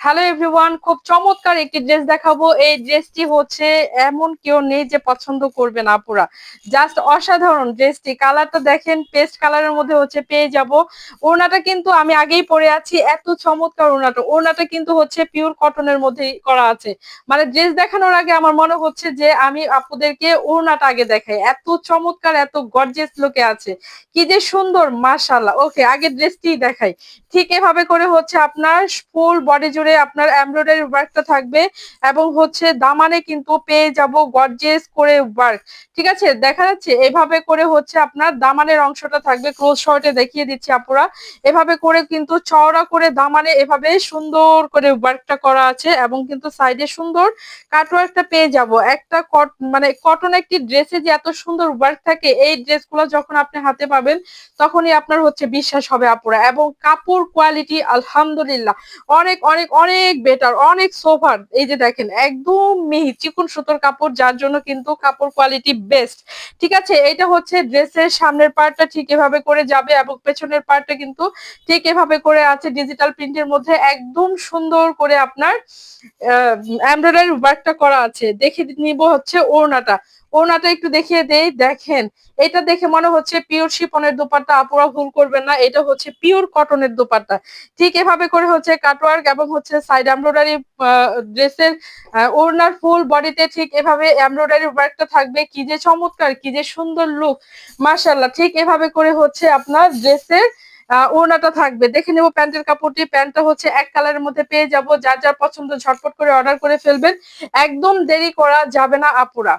Hello everyone, খুব চমৎকার একটি ড্রেস দেখাবো। এই ড্রেসটি হচ্ছে এমন কেউ নেই যে পছন্দ করবে না আপুরা। জাস্ট অসাধারণ ড্রেসটি, কালারটা দেখেন, পেস্ট কালারের মধ্যে হচ্ছে পেয়ে যাব। ওড়নাটা কিন্তু আমি আগেই পরে আছি, এত চমৎকার ওড়নাটা। ওড়নাটা কিন্তু হচ্ছে পিওর কটনের মধ্যেই করা আছে। মানে ড্রেস দেখানোর আগে আমার মনে হচ্ছে যে আমি আপুদেরকে ওড়নাটা আগে দেখাই, এত চমৎকার, এত গর্জিয়াস লুকে আছে। কি যে সুন্দর, মাশাআল্লাহ। ওকে, আগে ড্রেসটি দেখাই। ঠিক এভাবে করে হচ্ছে আপনার ফুল বডি জুড়ে আপনার এমব্রয়ডারি ওয়ার্কটা থাকবে, এবং হচ্ছে দামানে কিন্তু পেয়ে যাব গর্জিয়াস করে ওয়ার্ক। ঠিক আছে, দেখা যাচ্ছে এভাবে করে হচ্ছে আপনার দামানের অংশটা থাকবে। ক্লোজ শর্টে দেখিয়ে দিচ্ছি আপুরা, এভাবে করে কিন্তু চওড়া করে দামানে এভাবে সুন্দর করে ওয়ার্কটা করা আছে, এবং কিন্তু সাইডে সুন্দর কাটওয়ার্কটা পেয়ে যাব। একটা মানে কটন একটি ড্রেসে যে এত সুন্দর ওয়ার্ক থাকে, এই ড্রেসগুলো যখন আপনি হাতে পাবেন তখনই আপনার হচ্ছে বিশ্বাস হবে আপুরা। এবং কাপড় কোয়ালিটি আলহামদুলিল্লাহ অনেক অনেক অনেক বেটার, অনেক সোফার। এই যে দেখেন, একদম মিহি চিকন সুতোর কাপড়, যার জন্য কিন্তু কাপড় কোয়ালিটি বেস্ট। ঠিক আছে, এটা হচ্ছে ড্রেসের সামনের পার্টটা ঠিক এভাবে করে যাবে, এবং পেছনের পার্টটা কিন্তু ঠিক এভাবে করে আছে ডিজিটাল প্রিন্টের মধ্যে, একদম সুন্দর করে আপনার এমব্রয়ডারি ওয়ার্কটা করা আছে। দেখে নিব হচ্ছে ওড়নাটা। ওড়নাটা একটু দেখিয়ে দেই, দেখেন। এটা দেখে মনে হচ্ছে পিওর শিফনের দোপাট্টা, আপুরা ভুল করবেন না, এটা হচ্ছে পিওর কটনের দোপাট্টা। ঠিক এভাবে করে হচ্ছে কাটওয়ার্ক এবং হচ্ছে সাইড এমব্রয়ডারি ড্রেসের ওড়নার ফুল বডিতে ঠিক এভাবে এমব্রয়ডারি ওয়ার্কটা থাকবে। কি যে চমৎকার, কি যে সুন্দর লুক, মাশাআল্লাহ। ঠিক এভাবে করে হচ্ছে আপনার ড্রেসের ওড়নাটা থাকবে। দেখে নেব প্যান্টের কাপড়টি। প্যান্টটা হচ্ছে এক কালারের মধ্যে পেয়ে যাব। যার যার পছন্দ ঝটপট করে অর্ডার করে ফেলবেন, একদম দেরি করা যাবে না আপুরা।